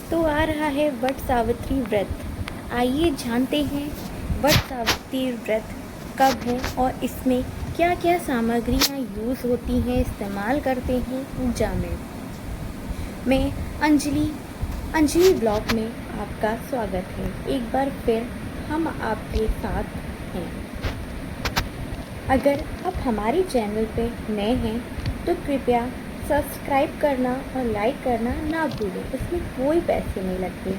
तो आ रहा है वट सावित्री व्रत। आइए जानते हैं वट सावित्री व्रत कब है और इसमें क्या क्या सामग्रियाँ यूज़ होती हैं, इस्तेमाल करते हैं पूजा में। मैं अंजलि ब्लॉग में आपका स्वागत है। एक बार फिर हम आपके साथ हैं। अगर आप हमारे चैनल पे नए हैं तो कृपया सब्सक्राइब करना और लाइक करना ना भूलें, इसमें कोई पैसे नहीं लगते।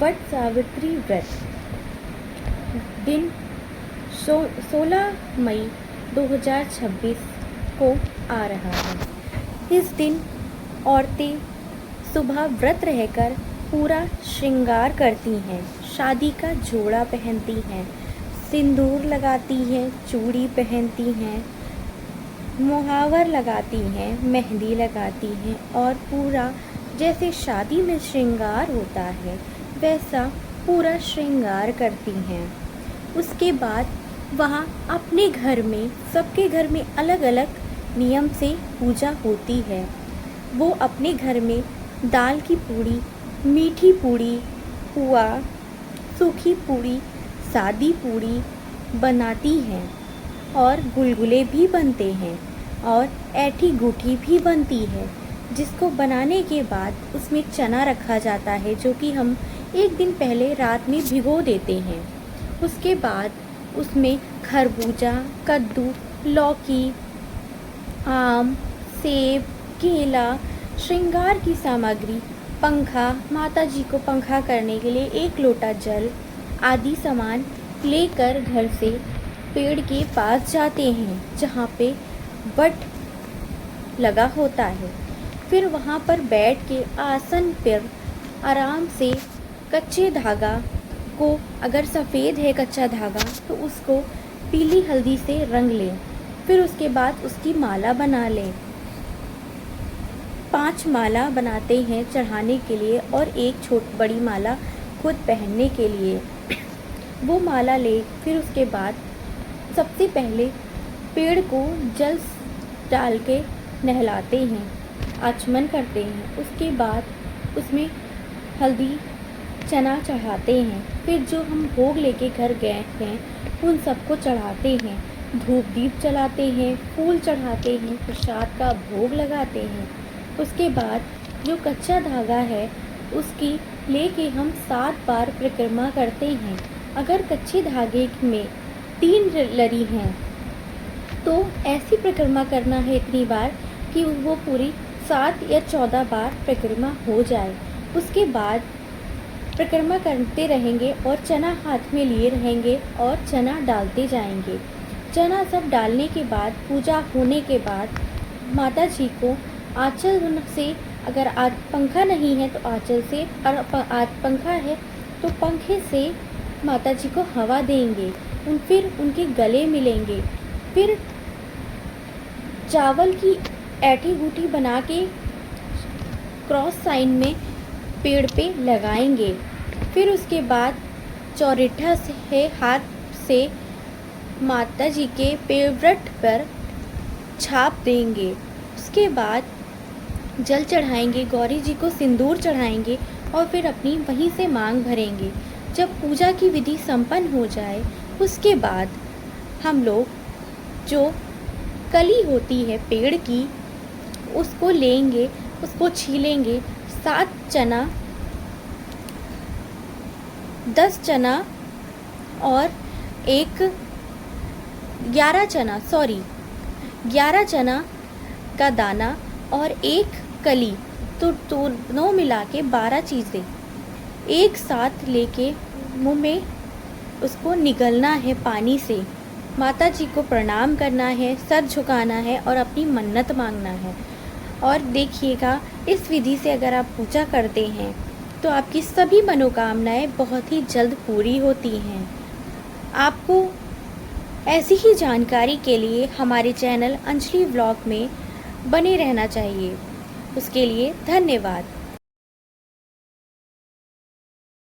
वट सावित्री व्रत दिन 16 मई 2026 को आ रहा है। इस दिन औरतें सुबह व्रत रहकर पूरा श्रृंगार करती हैं, शादी का जोड़ा पहनती हैं, सिंदूर लगाती हैं, चूड़ी पहनती हैं, मुहावर लगाती हैं, मेहंदी लगाती हैं और पूरा जैसे शादी में श्रृंगार होता है वैसा पूरा श्रृंगार करती हैं। उसके बाद वहाँ अपने घर में, सबके घर में अलग अलग नियम से पूजा होती है। वो अपने घर में दाल की पूड़ी, मीठी पूड़ी, पुआ, सूखी पूड़ी, सादी पूड़ी बनाती हैं और गुलगुले भी बनते हैं और ऐठी गूठी भी बनती है, जिसको बनाने के बाद उसमें चना रखा जाता है जो कि हम एक दिन पहले रात में भिगो देते हैं। उसके बाद उसमें खरबूजा, कद्दू, लौकी, आम, सेब, केला, श्रृंगार की सामग्री, पंखा, माता जी को पंखा करने के लिए 1 लोटा जल आदि सामान लेकर घर से पेड़ के पास जाते हैं जहाँ पे वट लगा होता है। फिर वहाँ पर बैठ के आसन पर आराम से कच्चे धागा को, अगर सफ़ेद है कच्चा धागा तो उसको पीली हल्दी से रंग लें। फिर उसके बाद उसकी माला बना लें। 5 माला बनाते हैं चढ़ाने के लिए और एक बड़ी माला खुद पहनने के लिए। वो माला ले, फिर उसके बाद सबसे पहले पेड़ को जल डाल के नहलाते हैं, आचमन करते हैं। उसके बाद उसमें हल्दी, चना चढ़ाते हैं। फिर जो हम भोग लेके घर गए हैं उन सबको चढ़ाते हैं, धूप दीप जलाते हैं, फूल चढ़ाते हैं, प्रसाद का भोग लगाते हैं। उसके बाद जो कच्चा धागा है उसकी लेके हम 7 बार परिक्रमा करते हैं। अगर कच्चे धागे में 3 लरी हैं तो ऐसी परिक्रमा करना है इतनी बार कि वो पूरी 7 या 14 बार परिक्रमा हो जाए। उसके बाद परिक्रमा करते रहेंगे और चना हाथ में लिए रहेंगे और चना डालते जाएंगे। चना सब डालने के बाद, पूजा होने के बाद माता जी को आंचल से, अगर पंखा नहीं है तो आंचल से, और पंखा है तो पंखे से माता जी को हवा देंगे। फिर उनके गले मिलेंगे। फिर चावल की ऐठी गूठी बना के क्रॉस साइन में पेड़ पे लगाएंगे। फिर उसके बाद चौरिठा से हाथ से माता जी के पेवरट पर छाप देंगे। उसके बाद जल चढ़ाएंगे, गौरी जी को सिंदूर चढ़ाएंगे और फिर अपनी वहीं से मांग भरेंगे। जब पूजा की विधि संपन्न हो जाए उसके बाद हम लोग जो कली होती है पेड़ की उसको लेंगे, उसको छीलेंगे। 7 चना, 10 चना और 11 चना का दाना और 1 कली, तो दोनों मिला के 12 चीज़ें एक साथ लेके मुंह में उसको निगलना है पानी से। माता जी को प्रणाम करना है, सर झुकाना है और अपनी मन्नत मांगना है। और देखिएगा, इस विधि से अगर आप पूजा करते हैं तो आपकी सभी मनोकामनाएं बहुत ही जल्द पूरी होती हैं। आपको ऐसी ही जानकारी के लिए हमारे चैनल अंजलि व्लॉग में बने रहना चाहिए। उसके लिए धन्यवाद।